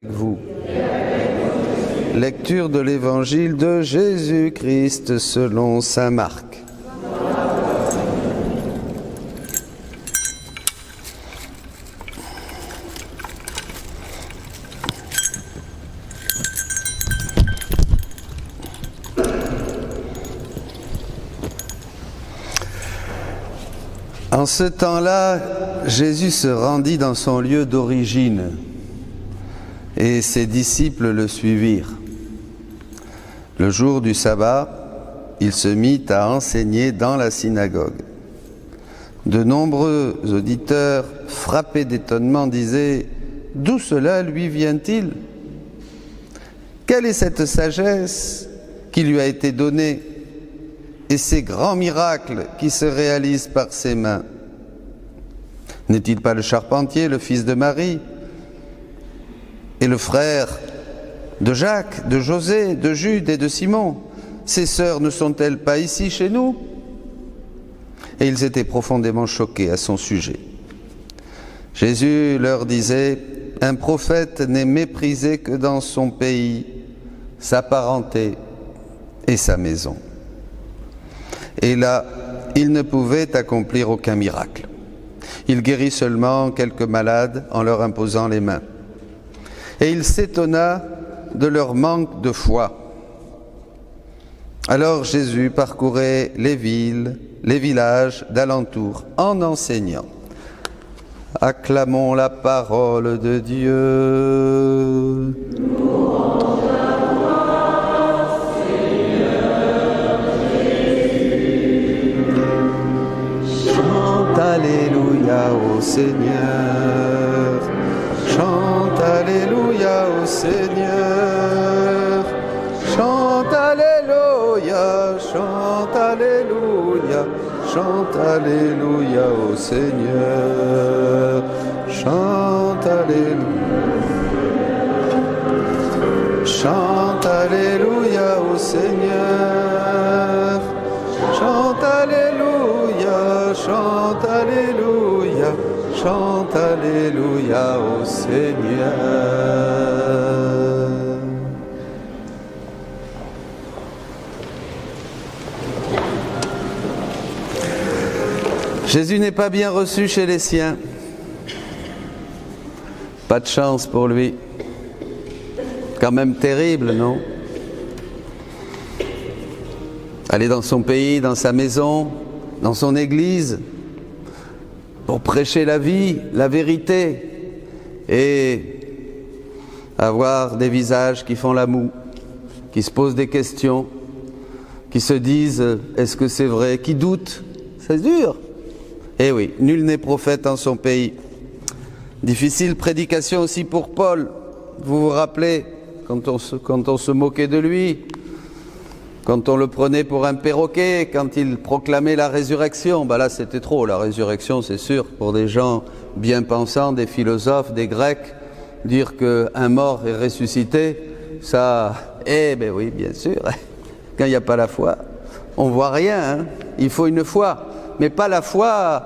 Vous. Lecture de l'Évangile de Jésus-Christ selon saint Marc. En ce temps-là, Jésus se rendit dans son lieu d'origine. Et ses disciples le suivirent. Le jour du sabbat, il se mit à enseigner dans la synagogue. De nombreux auditeurs, frappés d'étonnement, disaient « D'où cela lui vient-il ? Quelle est cette sagesse qui lui a été donnée et ces grands miracles qui se réalisent par ses mains ? N'est-il pas le charpentier, le fils de Marie ? Et le frère de Jacques, de José, de Jude et de Simon, ses sœurs ne sont-elles pas ici chez nous ? Et ils étaient profondément choqués à son sujet. Jésus leur disait, un prophète n'est méprisé que dans son pays, sa parenté et sa maison. Et là, il ne pouvait accomplir aucun miracle. Il guérit seulement quelques malades en leur imposant les mains. Et il s'étonna de leur manque de foi. Alors Jésus parcourait les villes, les villages d'alentour, en enseignant. Acclamons la parole de Dieu. Louange à toi, Seigneur Jésus. Chante Alléluia au Seigneur. Chante Alléluia au Seigneur, chante Alléluia, chante Alléluia, chante Alléluia au Seigneur, chante Alléluia, chante Alléluia au Seigneur, chante Alléluia, chante Alléluia. Chante Alléluia au Seigneur. Jésus n'est pas bien reçu chez les siens. Pas de chance pour lui. Quand même terrible, non ? Aller dans son pays, dans sa maison, dans son église, pour prêcher la vie, la vérité, et avoir des visages qui font la moue, qui se posent des questions, qui se disent « est-ce que c'est vrai ?» qui doutent, c'est dur. Eh oui, nul n'est prophète en son pays. Difficile prédication aussi pour Paul. Vous vous rappelez, quand on se moquait de lui, quand on le prenait pour un perroquet, quand il proclamait la résurrection, là c'était trop, la résurrection c'est sûr, pour des gens bien pensants, des philosophes, des Grecs, dire qu'un mort est ressuscité, ça, oui, bien sûr, quand il n'y a pas la foi, on voit rien, hein. Il faut une foi, mais pas la foi,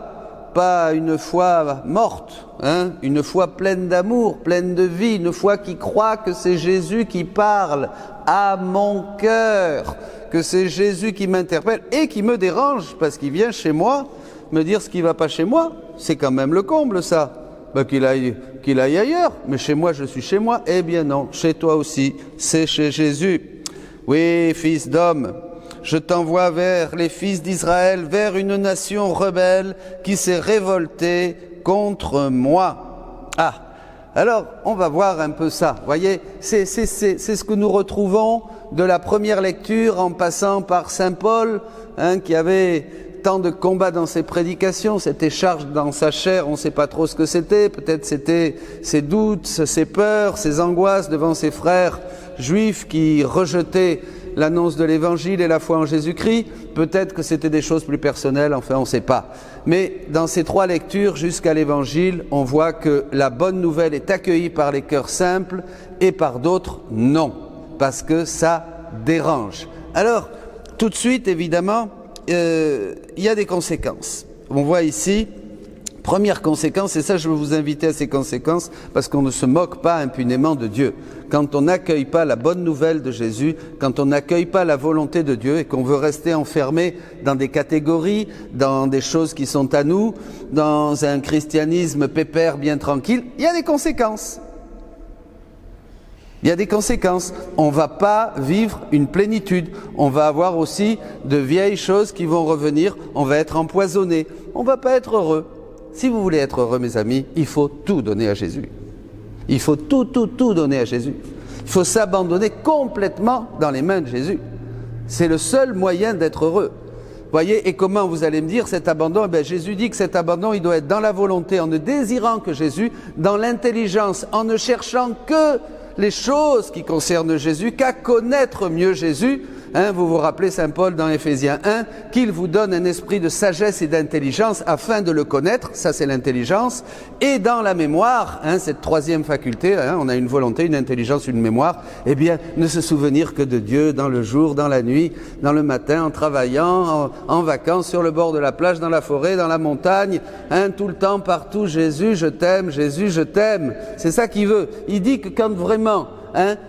pas une foi morte, hein. Une foi pleine d'amour, pleine de vie, une foi qui croit que c'est Jésus qui parle à mon cœur, que c'est Jésus qui m'interpelle et qui me dérange parce qu'il vient chez moi me dire ce qui ne va pas chez moi. C'est quand même le comble, ça. Qu'il aille ailleurs, mais chez moi, je suis chez moi. Eh bien non, chez toi aussi, c'est chez Jésus. Oui, fils d'homme, je t'envoie vers les fils d'Israël, vers une nation rebelle qui s'est révoltée contre moi. Ah, alors on va voir un peu ça. Vous voyez, c'est ce que nous retrouvons de la première lecture en passant par saint Paul, hein, qui avait tant de combats dans ses prédications, cette charge dans sa chair, on ne sait pas trop ce que c'était, peut-être c'était ses doutes, ses peurs, ses angoisses devant ses frères juifs qui rejetaient l'annonce de l'Évangile et la foi en Jésus-Christ, peut-être que c'était des choses plus personnelles, enfin on ne sait pas. Mais dans ces trois lectures jusqu'à l'Évangile, on voit que la bonne nouvelle est accueillie par les cœurs simples et par d'autres non, parce que ça dérange. Alors, tout de suite, évidemment, il y a des conséquences. On voit ici Première conséquence, et ça je veux vous inviter à ces conséquences, parce qu'on ne se moque pas impunément de Dieu. Quand on n'accueille pas la bonne nouvelle de Jésus, quand on n'accueille pas la volonté de Dieu et qu'on veut rester enfermé dans des catégories, dans des choses qui sont à nous, dans un christianisme pépère bien tranquille, il y a des conséquences. Il y a des conséquences. On ne va pas vivre une plénitude. On va avoir aussi de vieilles choses qui vont revenir. On va être empoisonné. On ne va pas être heureux. Si vous voulez être heureux, mes amis, il faut tout donner à Jésus. Il faut tout donner à Jésus. Il faut s'abandonner complètement dans les mains de Jésus. C'est le seul moyen d'être heureux. Voyez, et comment vous allez me dire cet abandon? Jésus dit que cet abandon, il doit être dans la volonté, en ne désirant que Jésus, dans l'intelligence, en ne cherchant que les choses qui concernent Jésus, qu'à connaître mieux Jésus. Vous vous rappelez Saint Paul dans Éphésiens 1, qu'il vous donne un esprit de sagesse et d'intelligence afin de le connaître, ça c'est l'intelligence, et dans la mémoire, cette troisième faculté, on a une volonté, une intelligence, une mémoire, ne se souvenir que de Dieu dans le jour, dans la nuit, dans le matin, en travaillant, en vacances, sur le bord de la plage, dans la forêt, dans la montagne, tout le temps, partout, Jésus, je t'aime, Jésus, je t'aime. C'est ça qu'il veut. Il dit que quand vraiment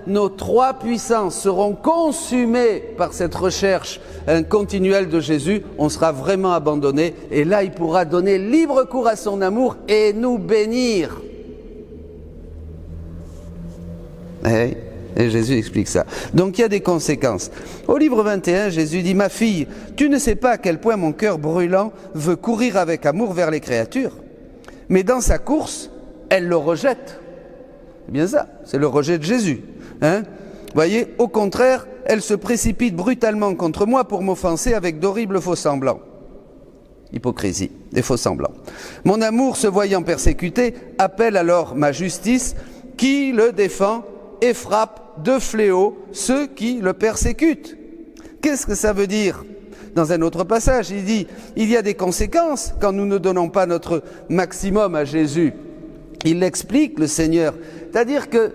nos trois puissances seront consumées par cette recherche continuelle de Jésus, on sera vraiment abandonné et là il pourra donner libre cours à son amour et nous bénir. Et Jésus explique ça. Donc il y a des conséquences. Au livre 21, Jésus dit: ma fille, tu ne sais pas à quel point mon cœur brûlant veut courir avec amour vers les créatures, mais dans sa course, elle le rejette. C'est bien ça, c'est le rejet de Jésus. Voyez, au contraire, elle se précipite brutalement contre moi pour m'offenser avec d'horribles faux-semblants. Hypocrisie, des faux-semblants. Mon amour, se voyant persécuté, appelle alors ma justice qui le défend et frappe de fléau ceux qui le persécutent. Qu'est-ce que ça veut dire ? Dans un autre passage, il dit « Il y a des conséquences quand nous ne donnons pas notre maximum à Jésus. » Il l'explique, le Seigneur. C'est-à-dire que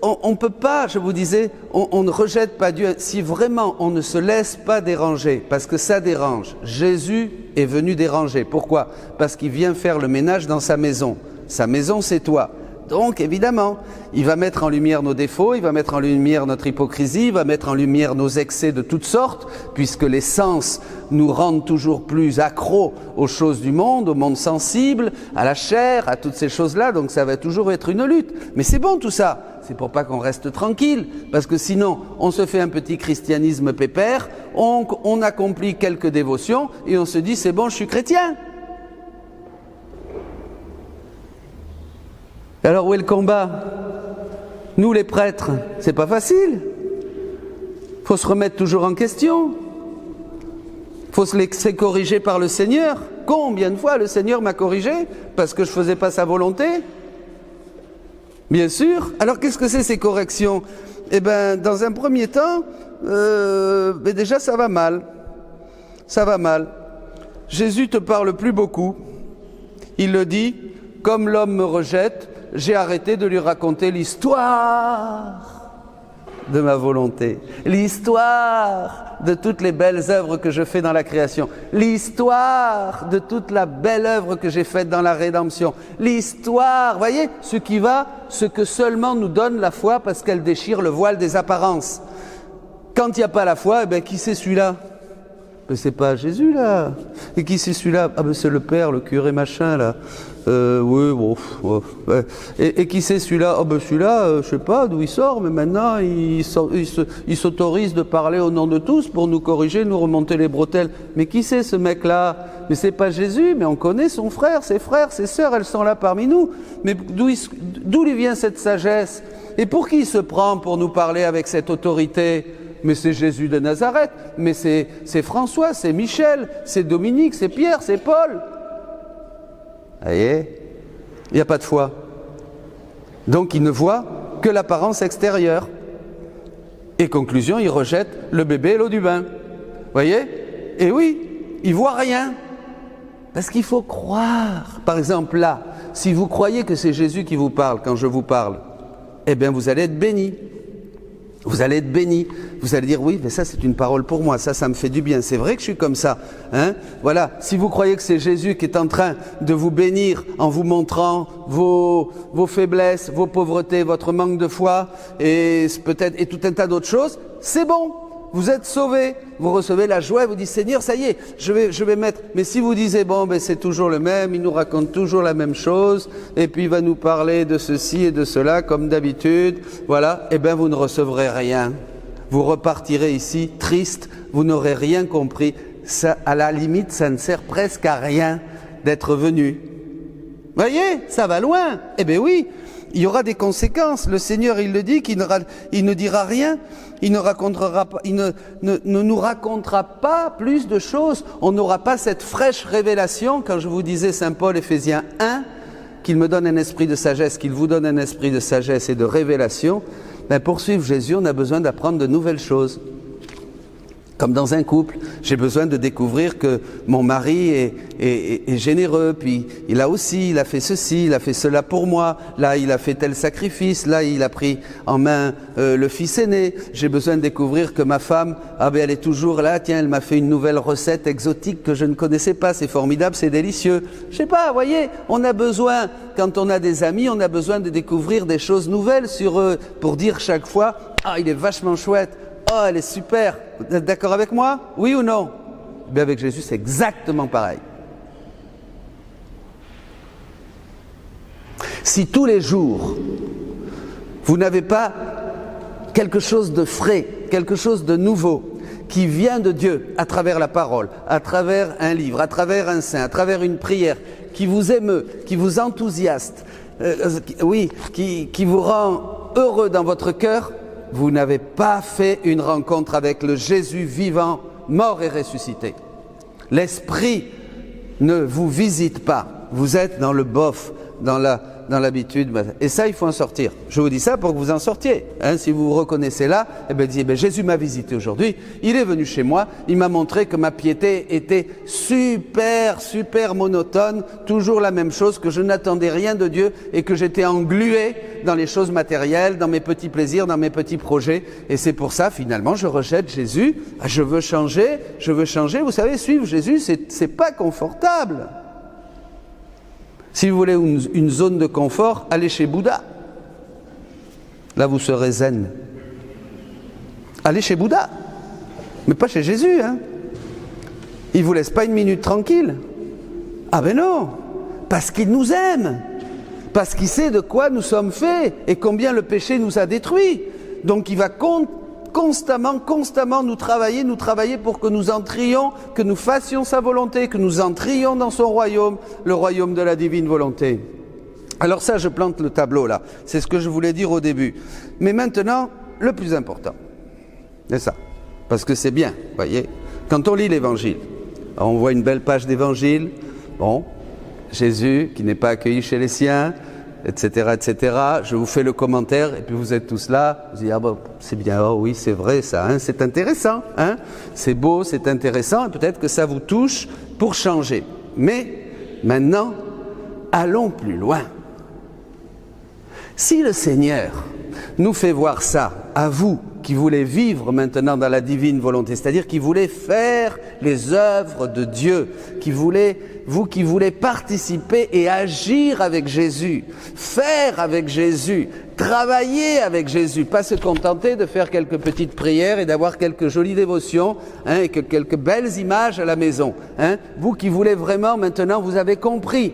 on ne peut pas, je vous disais, on ne rejette pas Dieu si vraiment on ne se laisse pas déranger, parce que ça dérange. Jésus est venu déranger. Pourquoi ? Parce qu'il vient faire le ménage dans sa maison. Sa maison, c'est toi. Donc, évidemment, il va mettre en lumière nos défauts, il va mettre en lumière notre hypocrisie, il va mettre en lumière nos excès de toutes sortes, puisque les sens nous rendent toujours plus accros aux choses du monde, au monde sensible, à la chair, à toutes ces choses-là, donc ça va toujours être une lutte. Mais c'est bon tout ça, c'est pour pas qu'on reste tranquille, parce que sinon, on se fait un petit christianisme pépère, on accomplit quelques dévotions, et on se dit, c'est bon, je suis chrétien. Alors où est le combat ? Nous les prêtres, c'est pas facile. Faut se remettre toujours en question. Faut se laisser corriger par le Seigneur. Combien de fois le Seigneur m'a corrigé parce que je faisais pas sa volonté ? Bien sûr. Alors qu'est-ce que c'est ces corrections ? Dans un premier temps, déjà ça va mal. Ça va mal. Jésus te parle plus beaucoup. Il le dit, comme l'homme me rejette, j'ai arrêté de lui raconter l'histoire de ma volonté, l'histoire de toutes les belles œuvres que je fais dans la création, l'histoire de toute la belle œuvre que j'ai faite dans la rédemption, l'histoire, voyez, ce que seulement nous donne la foi parce qu'elle déchire le voile des apparences. Quand il n'y a pas la foi, qui c'est celui-là ? C'est pas Jésus là. Et qui c'est celui-là ? C'est le père, le curé machin là. Oui, bon. Ouais. Et qui c'est celui-là ? Celui-là, je sais pas d'où il sort, mais maintenant il s'autorise de parler au nom de tous pour nous corriger, nous remonter les bretelles. Mais qui c'est ce mec-là ? Mais c'est pas Jésus, mais on connaît son frère, ses sœurs, elles sont là parmi nous. Mais d'où lui vient cette sagesse ? Et pour qui il se prend pour nous parler avec cette autorité ? Mais c'est Jésus de Nazareth, mais c'est François, c'est Michel, c'est Dominique, c'est Pierre, c'est Paul. Vous voyez ? Il n'y a pas de foi. Donc il ne voit que l'apparence extérieure. Et conclusion, il rejette le bébé et l'eau du bain. Vous voyez ? Et oui, il ne voit rien. Parce qu'il faut croire. Par exemple là, si vous croyez que c'est Jésus qui vous parle quand je vous parle, vous allez être béni. Vous allez être bénis. Vous allez dire, oui, mais ça c'est une parole pour moi, ça me fait du bien. C'est vrai que je suis comme ça. Hein? Voilà, si vous croyez que c'est Jésus qui est en train de vous bénir en vous montrant vos faiblesses, vos pauvretés, votre manque de foi et peut-être et tout un tas d'autres choses, c'est bon. Vous êtes sauvés, vous recevez la joie et vous dites Seigneur, ça y est, je vais mettre. Mais si vous disiez bon, ben c'est toujours le même, il nous raconte toujours la même chose, et puis il va nous parler de ceci et de cela comme d'habitude, voilà, eh bien vous ne recevrez rien. Vous repartirez ici triste, vous n'aurez rien compris. Ça, à la limite, ça ne sert presque à rien d'être venu. Voyez, ça va loin. Eh bien oui. Il y aura des conséquences. Le Seigneur, il le dit, qu'il ne dira rien, il ne racontera pas, il ne nous racontera pas plus de choses. On n'aura pas cette fraîche révélation, quand je vous disais Saint Paul, Éphésiens 1, qu'il me donne un esprit de sagesse, qu'il vous donne un esprit de sagesse et de révélation. Ben pour suivre Jésus, on a besoin d'apprendre de nouvelles choses. Comme dans un couple, j'ai besoin de découvrir que mon mari est généreux, puis il a fait ceci, il a fait cela pour moi, là il a fait tel sacrifice, là il a pris en main le fils aîné. J'ai besoin de découvrir que ma femme, elle est toujours là, tiens, elle m'a fait une nouvelle recette exotique que je ne connaissais pas, c'est formidable, c'est délicieux. Je sais pas, voyez, on a besoin, quand on a des amis, on a besoin de découvrir des choses nouvelles sur eux, pour dire chaque fois, il est vachement chouette. Oh, elle est super. Vous êtes d'accord avec moi? Oui ou non? Bien, avec Jésus, c'est exactement pareil. Si tous les jours, vous n'avez pas quelque chose de frais, quelque chose de nouveau, qui vient de Dieu, à travers la parole, à travers un livre, à travers un saint, à travers une prière, qui vous émeut, qui vous enthousiaste, qui vous rend heureux dans votre cœur, vous n'avez pas fait une rencontre avec le Jésus vivant, mort et ressuscité. L'Esprit ne vous visite pas. Vous êtes dans le bof, dans l'habitude. Et ça, il faut en sortir. Je vous dis ça pour que vous en sortiez. Si vous vous reconnaissez là, dites, Jésus m'a visité aujourd'hui, il est venu chez moi, il m'a montré que ma piété était super, super monotone, toujours la même chose, que je n'attendais rien de Dieu et que j'étais englué dans les choses matérielles, dans mes petits plaisirs, dans mes petits projets. Et c'est pour ça, finalement, je rejette Jésus. Je veux changer. Vous savez, suivre Jésus, c'est pas confortable. Si vous voulez une zone de confort, allez chez Bouddha. Là, vous serez zen. Allez chez Bouddha. Mais pas chez Jésus. Il ne vous laisse pas une minute tranquille. Ah ben non. Parce qu'il nous aime. Parce qu'il sait de quoi nous sommes faits et combien le péché nous a détruits. Donc il va constamment nous travailler pour que nous entrions, que nous fassions sa volonté, que nous entrions dans son royaume, le royaume de la divine volonté. Alors ça, je plante le tableau là. C'est ce que je voulais dire au début. Mais maintenant, le plus important, c'est ça. Parce que c'est bien, vous voyez. Quand on lit l'évangile, on voit une belle page d'évangile. Bon, Jésus qui n'est pas accueilli chez les siens, etc., etc. Je vous fais le commentaire et puis vous êtes tous là. Vous dites, c'est bien, oui, c'est vrai ça, c'est intéressant, c'est beau, c'est intéressant et peut-être que ça vous touche pour changer. Mais maintenant, allons plus loin. Si le Seigneur nous fait voir ça, à vous qui voulez vivre maintenant dans la divine volonté, c'est-à-dire qui voulez faire les œuvres de Dieu, vous qui voulez participer et agir avec Jésus, faire avec Jésus, travailler avec Jésus, pas se contenter de faire quelques petites prières et d'avoir quelques jolies dévotions et quelques belles images à la maison. Vous qui voulez vraiment maintenant, vous avez compris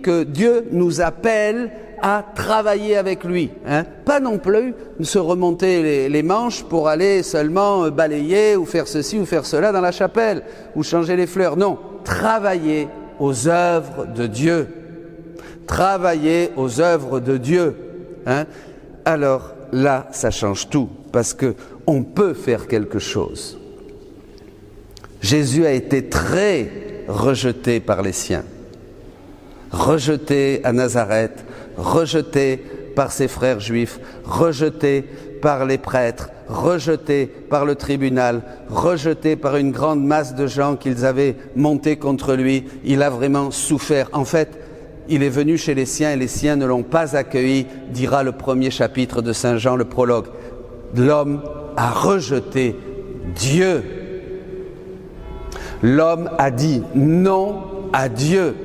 que Dieu nous appelle à travailler avec lui. Pas non plus se remonter les manches pour aller seulement balayer ou faire ceci ou faire cela dans la chapelle ou changer les fleurs. Non, travailler aux œuvres de Dieu. Travailler aux œuvres de Dieu. Alors là, ça change tout parce que on peut faire quelque chose. Jésus a été très rejeté par les siens. Rejeté à Nazareth, rejeté par ses frères juifs, rejeté par les prêtres, rejeté par le tribunal, rejeté par une grande masse de gens qu'ils avaient montés contre lui. Il a vraiment souffert. En fait, il est venu chez les siens et les siens ne l'ont pas accueilli, dira le premier chapitre de Saint Jean, le prologue. L'homme a rejeté Dieu. L'homme a dit non à Dieu.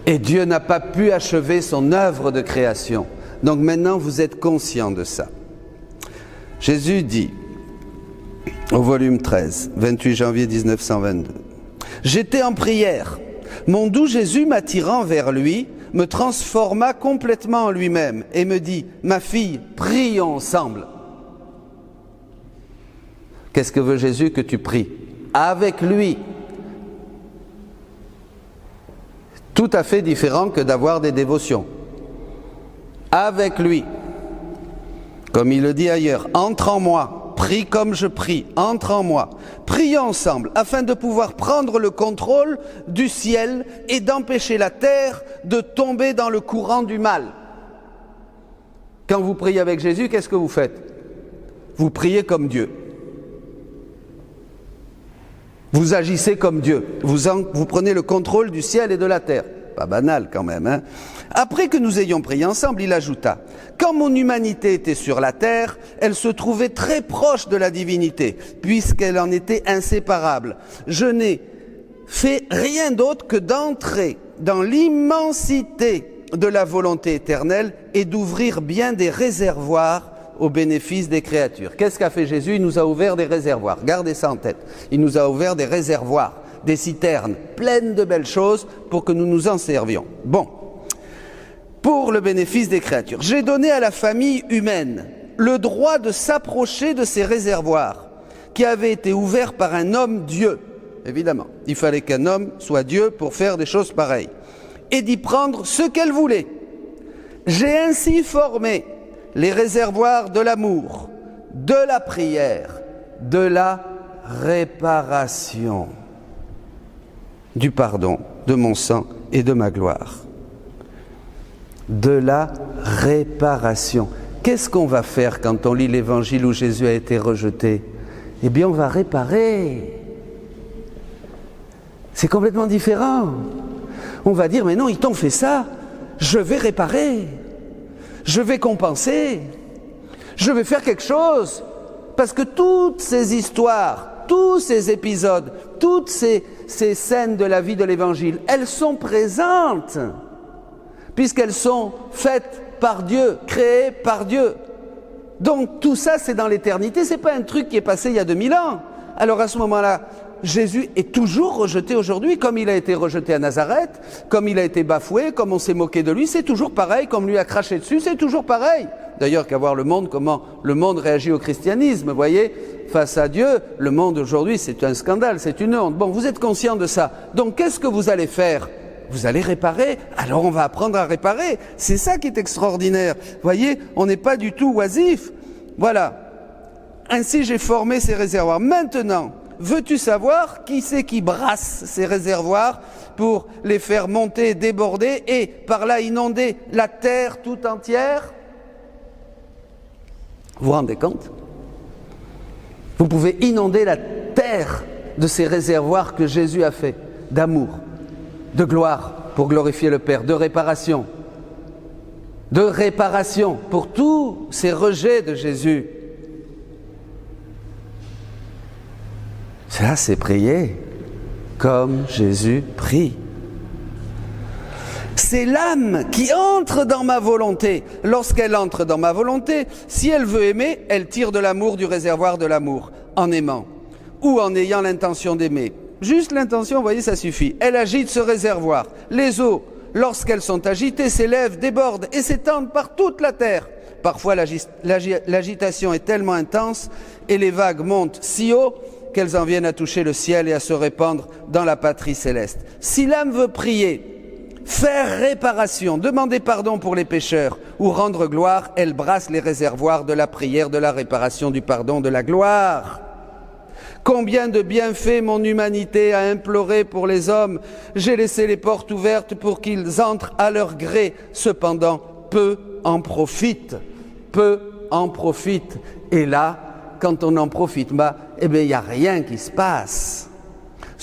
Et Dieu n'a pas pu achever son œuvre de création. Donc maintenant, vous êtes conscient de ça. Jésus dit, au volume 13, 28 janvier 1922, « J'étais en prière. Mon doux Jésus, m'attirant vers lui, me transforma complètement en lui-même et me dit, « Ma fille, prions ensemble. » Qu'est-ce que veut Jésus? Que tu pries avec lui. Tout à fait différent que d'avoir des dévotions. Avec lui. Comme il le dit ailleurs, entre en moi, prie comme je prie, entre en moi. Prions ensemble afin de pouvoir prendre le contrôle du ciel et d'empêcher la terre de tomber dans le courant du mal. Quand vous priez avec Jésus, qu'est-ce que vous faites? Vous priez comme Dieu. Vous agissez comme Dieu. Vous prenez le contrôle du ciel et de la terre. Pas banal quand même, hein? Après que nous ayons prié ensemble, il ajouta, « Quand mon humanité était sur la terre, elle se trouvait très proche de la divinité, puisqu'elle en était inséparable. Je n'ai fait rien d'autre que d'entrer dans l'immensité de la volonté éternelle et d'ouvrir bien des réservoirs au bénéfice des créatures. » Qu'est-ce qu'a fait Jésus? Il nous a ouvert des réservoirs. Gardez ça en tête. Il nous a ouvert des réservoirs, des citernes pleines de belles choses pour que nous nous en servions. Bon. Pour le bénéfice des créatures. J'ai donné à la famille humaine le droit de s'approcher de ces réservoirs qui avaient été ouverts par un homme Dieu. Évidemment, il fallait qu'un homme soit Dieu pour faire des choses pareilles. Et d'y prendre ce qu'elle voulait. J'ai ainsi formé les réservoirs de l'amour, de la prière, de la réparation, du pardon, de mon sang et de ma gloire. De la réparation. Qu'est-ce qu'on va faire quand on lit l'évangile où Jésus a été rejeté? Eh bien, on va réparer. C'est complètement différent. On va dire, mais non, ils t'ont fait ça, je vais réparer. Je vais compenser, je vais faire quelque chose, parce que toutes ces histoires, tous ces épisodes, toutes ces scènes de la vie de l'Évangile, elles sont présentes, puisqu'elles sont faites par Dieu, créées par Dieu. Donc tout ça, c'est dans l'éternité, c'est pas un truc qui est passé il y a 2000 ans. Alors à ce moment-là, Jésus est toujours rejeté aujourd'hui, comme il a été rejeté à Nazareth, comme il a été bafoué, comme on s'est moqué de lui, c'est toujours pareil, comme lui a craché dessus, c'est toujours pareil. D'ailleurs, qu'à voir le monde, comment le monde réagit au christianisme, vous voyez, face à Dieu, le monde aujourd'hui, c'est un scandale, c'est une honte. Bon, vous êtes conscient de ça. Donc, qu'est-ce que vous allez faire? Vous allez réparer, alors on va apprendre à réparer. C'est ça qui est extraordinaire. Vous voyez, on n'est pas du tout oisif. Voilà. Ainsi, j'ai formé ces réservoirs. Maintenant, veux-tu savoir qui c'est qui brasse ces réservoirs pour les faire monter, déborder et par là inonder la terre tout entière? Vous vous rendez compte? Vous pouvez inonder la terre de ces réservoirs que Jésus a fait, d'amour, de gloire pour glorifier le Père, de réparation pour tous ces rejets de Jésus. Ça, c'est prier comme Jésus prie. C'est l'âme qui entre dans ma volonté. Lorsqu'elle entre dans ma volonté, si elle veut aimer, elle tire de l'amour du réservoir de l'amour, en aimant, ou en ayant l'intention d'aimer. Juste l'intention, vous voyez, ça suffit. Elle agite ce réservoir. Les eaux, lorsqu'elles sont agitées, s'élèvent, débordent et s'étendent par toute la terre. Parfois, l'agitation est tellement intense et les vagues montent si haut qu'elles en viennent à toucher le ciel et à se répandre dans la patrie céleste. Si l'âme veut prier, faire réparation, demander pardon pour les pécheurs ou rendre gloire, elle brasse les réservoirs de la prière, de la réparation, du pardon, de la gloire. Combien de bienfaits mon humanité a imploré pour les hommes. J'ai laissé les portes ouvertes pour qu'ils entrent à leur gré. Cependant, peu en profitent. Peu en profitent. Et là, quand on en profite, eh bien, il n'y a rien qui se passe.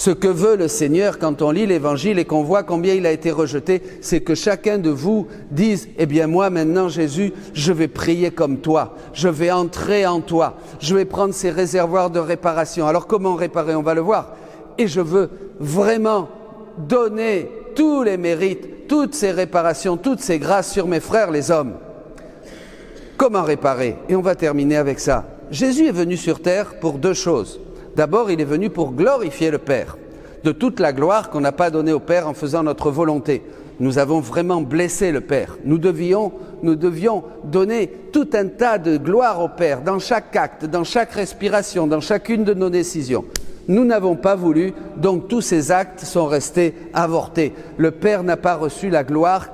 Ce que veut le Seigneur quand on lit l'Évangile et qu'on voit combien il a été rejeté, c'est que chacun de vous dise « Eh bien moi maintenant Jésus, je vais prier comme toi, je vais entrer en toi, je vais prendre ces réservoirs de réparation. » Alors comment réparer? On va le voir. Et je veux vraiment donner tous les mérites, toutes ces réparations, toutes ces grâces sur mes frères les hommes. Comment réparer? Et on va terminer avec ça. Jésus est venu sur terre pour deux choses. D'abord, il est venu pour glorifier le Père, de toute la gloire qu'on n'a pas donnée au Père en faisant notre volonté. Nous avons vraiment blessé le Père. Nous devions donner tout un tas de gloire au Père, dans chaque acte, dans chaque respiration, dans chacune de nos décisions. Nous n'avons pas voulu, donc tous ces actes sont restés avortés. Le Père n'a pas reçu la gloire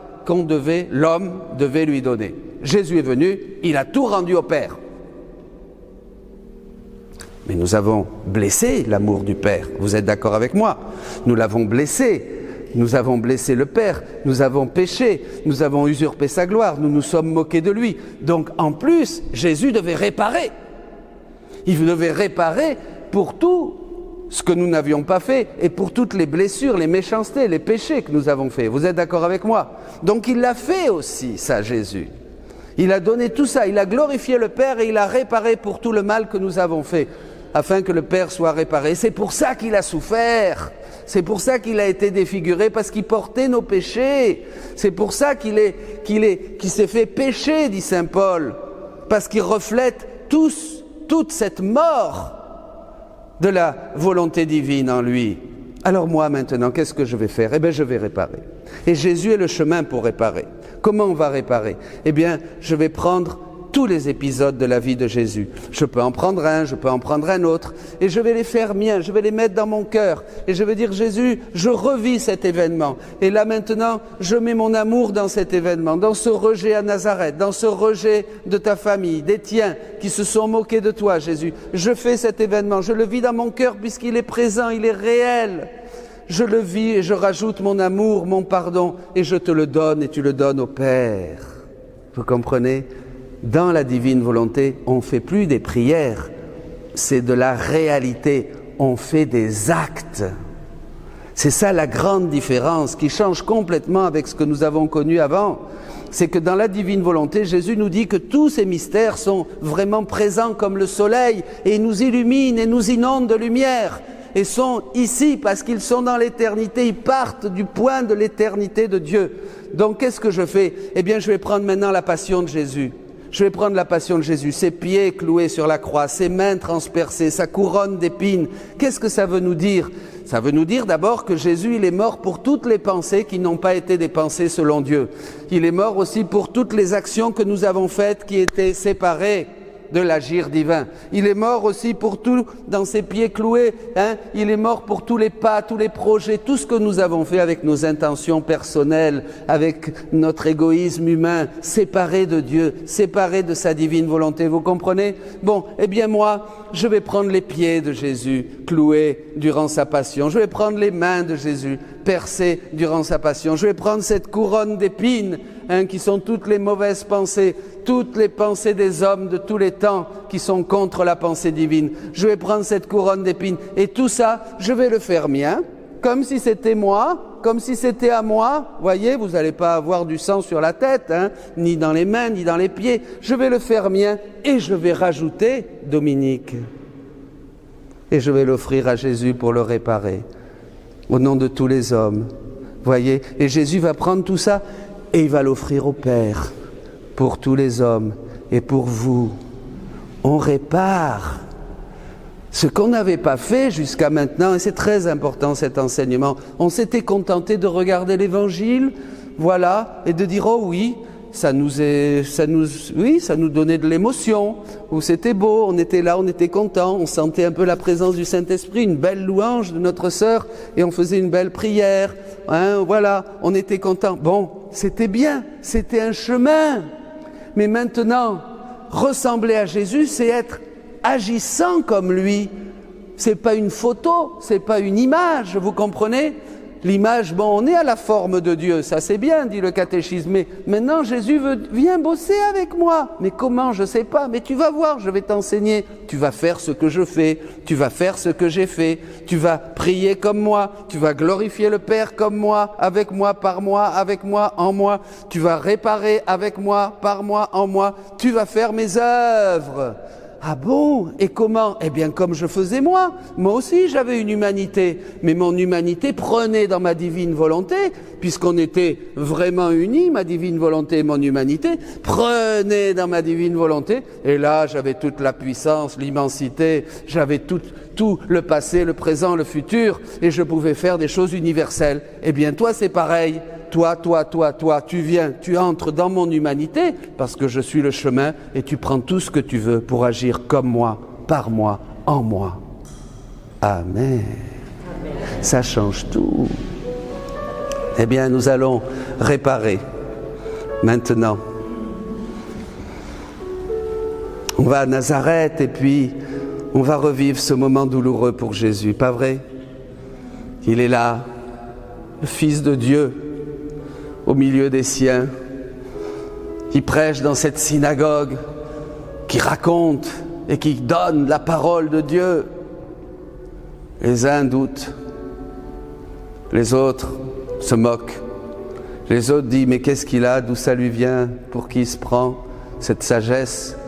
l'homme devait lui donner. Jésus est venu, il a tout rendu au Père. Mais nous avons blessé l'amour du Père. Vous êtes d'accord avec moi? Nous l'avons blessé. Nous avons blessé le Père. Nous avons péché. Nous avons usurpé sa gloire. Nous nous sommes moqués de lui. Donc, en plus, Jésus devait réparer. Il devait réparer pour tout ce que nous n'avions pas fait et pour toutes les blessures, les méchancetés, les péchés que nous avons faits. Vous êtes d'accord avec moi? Donc, il l'a fait aussi, ça, Jésus. Il a donné tout ça. Il a glorifié le Père et il a réparé pour tout le mal que nous avons fait, afin que le Père soit réparé. C'est pour ça qu'il a souffert. C'est pour ça qu'il a été défiguré, parce qu'il portait nos péchés. C'est pour ça qu'il s'est fait pécher, dit saint Paul, parce qu'il reflète toute cette mort de la volonté divine en lui. Alors moi maintenant, qu'est-ce que je vais faire? Eh bien, je vais réparer. Et Jésus est le chemin pour réparer. Comment on va réparer? Eh bien, je vais prendre tous les épisodes de la vie de Jésus. Je peux en prendre un, je peux en prendre un autre, et je vais les faire miens, je vais les mettre dans mon cœur, et je vais dire, Jésus, je revis cet événement, et là maintenant, je mets mon amour dans cet événement, dans ce rejet à Nazareth, dans ce rejet de ta famille, des tiens, qui se sont moqués de toi, Jésus. Je fais cet événement, je le vis dans mon cœur, puisqu'il est présent, il est réel. Je le vis, et je rajoute mon amour, mon pardon, et je te le donne, et tu le donnes au Père. Vous comprenez? Dans la divine volonté, on ne fait plus des prières, c'est de la réalité, on fait des actes. C'est ça la grande différence qui change complètement avec ce que nous avons connu avant. C'est que dans la divine volonté, Jésus nous dit que tous ces mystères sont vraiment présents comme le soleil et nous illuminent et nous inondent de lumière et sont ici parce qu'ils sont dans l'éternité, ils partent du point de l'éternité de Dieu. Donc qu'est-ce que je fais? Eh bien je vais prendre maintenant la passion de Jésus. Je vais prendre la passion de Jésus, ses pieds cloués sur la croix, ses mains transpercées, sa couronne d'épines. Qu'est-ce que ça veut nous dire? Ça veut nous dire d'abord que Jésus, il est mort pour toutes les pensées qui n'ont pas été des pensées selon Dieu. Il est mort aussi pour toutes les actions que nous avons faites qui étaient séparées de l'agir divin. Il est mort aussi pour tout, dans ses pieds cloués, il est mort pour tous les pas, tous les projets, tout ce que nous avons fait avec nos intentions personnelles, avec notre égoïsme humain, séparé de Dieu, séparé de sa divine volonté, vous comprenez? Bon, eh bien moi, je vais prendre les pieds de Jésus, cloués durant sa passion, je vais prendre les mains de Jésus, percées durant sa passion, je vais prendre cette couronne d'épines, qui sont toutes les mauvaises pensées, toutes les pensées des hommes de tous les temps qui sont contre la pensée divine. Je vais prendre cette couronne d'épines et tout ça, je vais le faire mien, comme si c'était moi, comme si c'était à moi. Voyez, vous n'allez pas avoir du sang sur la tête, ni dans les mains, ni dans les pieds. Je vais le faire mien et je vais rajouter Dominique. Et je vais l'offrir à Jésus pour le réparer, au nom de tous les hommes. Voyez, et Jésus va prendre tout ça et il va l'offrir au Père, pour tous les hommes et pour vous. On répare ce qu'on n'avait pas fait jusqu'à maintenant, et c'est très important cet enseignement. On s'était contenté de regarder l'Évangile, voilà, et de dire, oh oui, ça nous donnait de l'émotion, ou c'était beau, on était là, on était content, on sentait un peu la présence du Saint-Esprit, une belle louange de notre sœur, et on faisait une belle prière, voilà, on était content. Bon, c'était bien, c'était un chemin, mais maintenant, ressembler à Jésus, c'est être agissant comme lui. C'est pas une photo, c'est pas une image, vous comprenez? l'image, bon, on est à la forme de Dieu, ça c'est bien, dit le catéchisme, mais maintenant Jésus vient bosser avec moi. Mais comment, je ne sais pas, mais tu vas voir, je vais t'enseigner. Tu vas faire ce que je fais, tu vas faire ce que j'ai fait, tu vas prier comme moi, tu vas glorifier le Père comme moi, avec moi, par moi, avec moi, en moi, tu vas réparer avec moi, par moi, en moi, tu vas faire mes œuvres. Ah bon? Et comment? Eh bien comme je faisais moi. Moi aussi j'avais une humanité, mais mon humanité prenait dans ma divine volonté, puisqu'on était vraiment unis, ma divine volonté et mon humanité, prenaient dans ma divine volonté, et là j'avais toute la puissance, l'immensité, j'avais tout le passé, le présent, le futur, et je pouvais faire des choses universelles. Eh bien toi c'est pareil. Toi, tu viens, tu entres dans mon humanité parce que je suis le chemin et tu prends tout ce que tu veux pour agir comme moi, par moi, en moi. Amen. Ça change tout. Eh bien, nous allons réparer maintenant. On va à Nazareth et puis on va revivre ce moment douloureux pour Jésus, pas vrai? Il est là, le Fils de Dieu, au milieu des siens, qui prêche dans cette synagogue, qui raconte et qui donne la parole de Dieu. Les uns doutent, les autres se moquent, les autres disent mais qu'est-ce qu'il a, d'où ça lui vient, pour qui il se prend cette sagesse?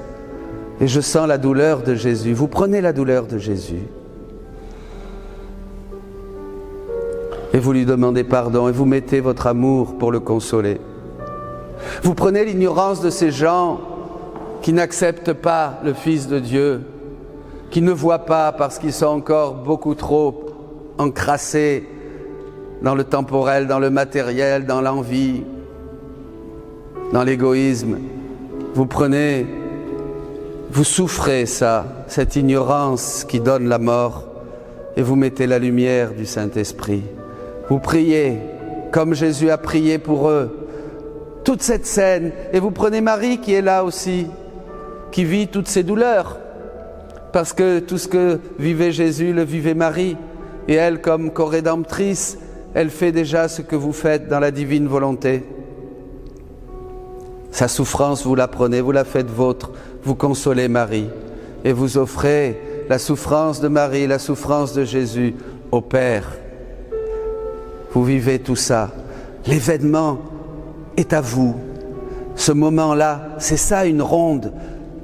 Et je sens la douleur de Jésus. Vous prenez la douleur de Jésus et vous lui demandez pardon et vous mettez votre amour pour le consoler. Vous prenez l'ignorance de ces gens qui n'acceptent pas le Fils de Dieu, qui ne voient pas parce qu'ils sont encore beaucoup trop encrassés dans le temporel, dans le matériel, dans l'envie, dans l'égoïsme. Vous prenez, vous souffrez ça, cette ignorance qui donne la mort, et vous mettez la lumière du Saint-Esprit. Vous priez comme Jésus a prié pour eux. Toute cette scène, et vous prenez Marie qui est là aussi, qui vit toutes ces douleurs, parce que tout ce que vivait Jésus le vivait Marie, et elle, comme co-rédemptrice, elle fait déjà ce que vous faites dans la divine volonté. Sa souffrance, vous la prenez, vous la faites vôtre, vous consolez Marie, et vous offrez la souffrance de Marie, la souffrance de Jésus au Père. Vous vivez tout ça. L'événement est à vous. Ce moment-là, c'est ça une ronde.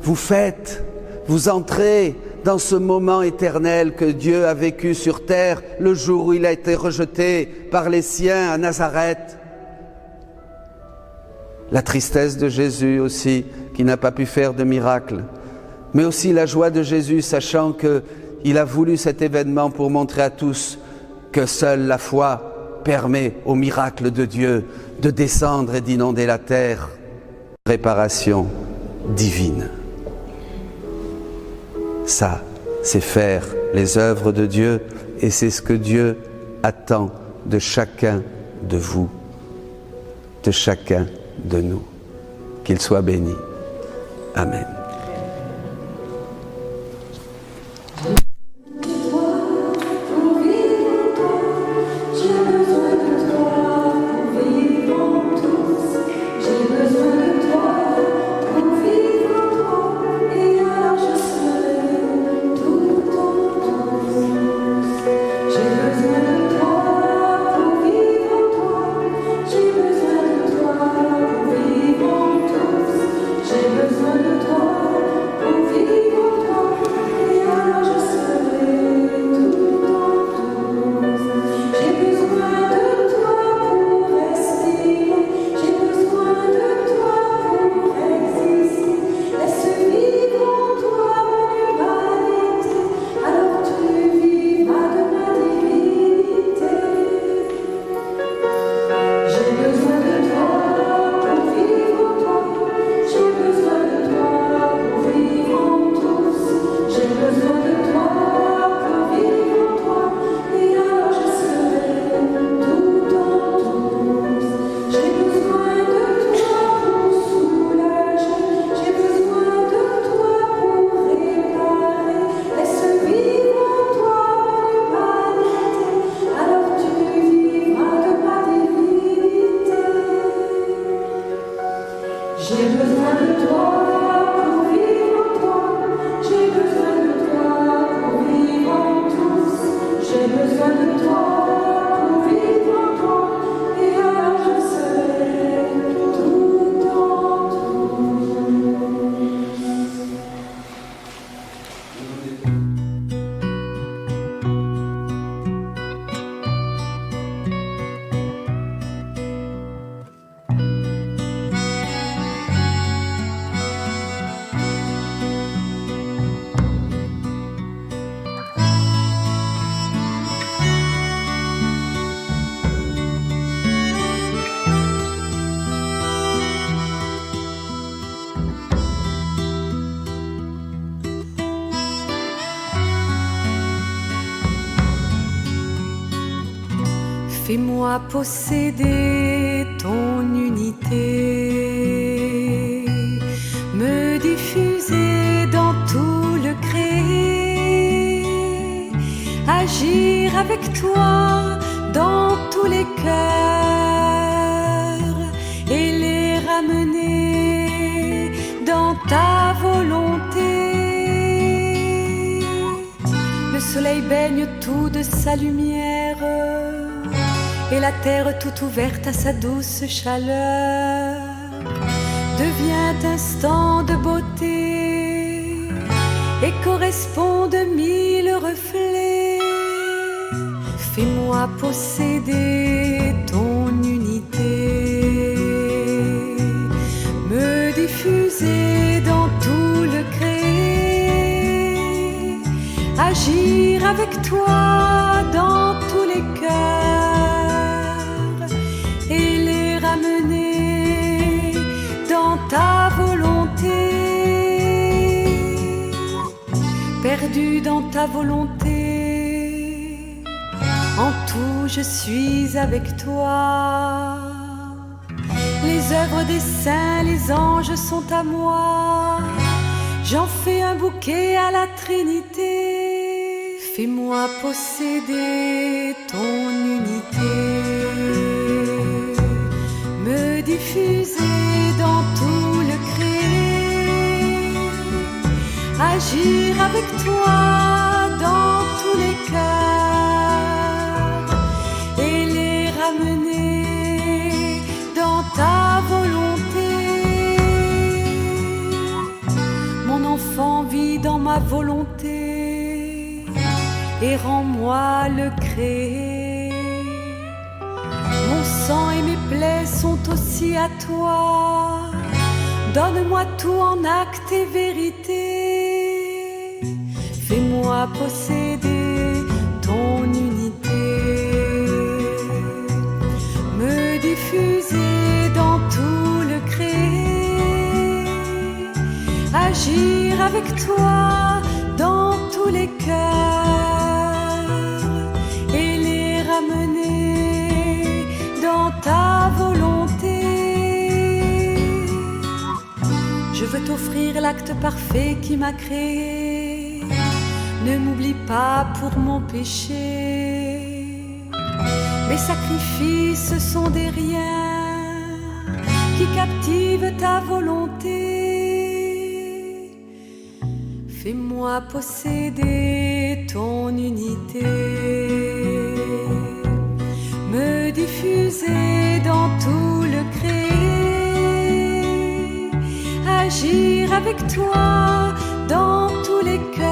Vous faites, vous entrez dans ce moment éternel que Dieu a vécu sur terre le jour où il a été rejeté par les siens à Nazareth. La tristesse de Jésus aussi, qui n'a pas pu faire de miracle, mais aussi la joie de Jésus, sachant qu'il a voulu cet événement pour montrer à tous que seule la foi permet au miracle de Dieu de descendre et d'inonder la terre. Réparation divine. Ça, c'est faire les œuvres de Dieu et c'est ce que Dieu attend de chacun de vous, de chacun de nous. Qu'il soit béni. Amen. J'ai besoin de toi. Fais-moi posséder ton unité, me diffuser dans tout le créé, agir avec toi dans tous les cœurs et les ramener dans ta volonté. Le soleil baigne tout de sa lumière et la terre toute ouverte à sa douce chaleur devient instant de beauté et correspond de mille reflets. Fais-moi posséder ton unité, me diffuser dans tout le créé, agir avec toi dans tous les cœurs et les ramener dans ta volonté. Perdu dans ta volonté, en tout je suis avec toi. Les œuvres des saints, les anges sont à moi. J'en fais un bouquet à la Trinité. Fais-moi posséder ton unité, me diffuser dans tout le créé, agir avec toi dans tous les cœurs et les ramener dans ta volonté. Mon enfant vit dans ma volonté et rends-moi le créé. Mon sang et mes plaies sont aussi à toi. Donne-moi tout en acte et vérité. Fais-moi posséder ton unité, me diffuser dans tout le créé, agir avec toi dans tous les cœurs et les ramener dans ta volonté. Je veux t'offrir l'acte parfait qui m'a créé. Ne m'oublie pas pour mon péché. Mes sacrifices sont des riens qui captivent ta volonté. Fais-moi posséder ton unité, me diffuser dans tout le créé, agir avec toi dans tous les cœurs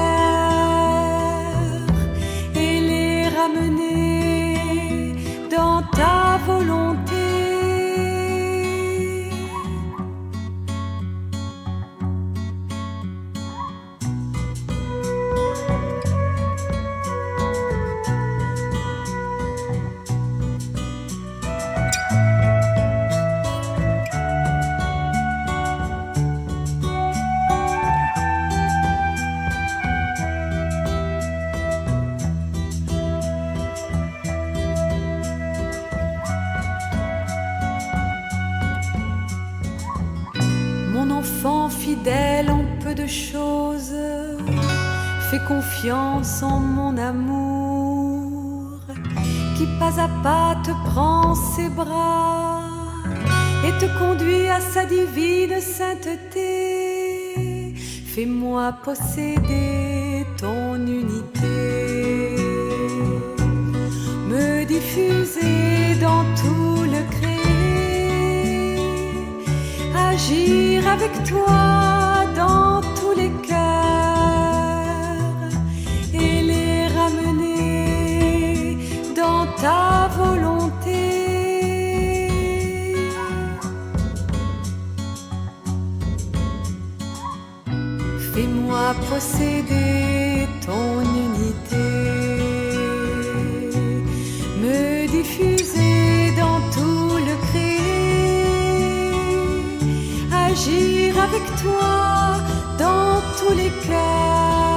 et les ramener dans ta volonté. Mon enfant fidèle en peu de choses, fais confiance en mon amour, qui pas à pas te prend ses bras et te conduit à sa divine sainteté. Fais-moi posséder ton unité, me diffuser dans tout le créé, agir avec toi dans tous les cœurs et les ramener dans ta volonté. Fais-moi posséder ton unité, me diffuser dans tout le créé, agir avec toi dans tous les cœurs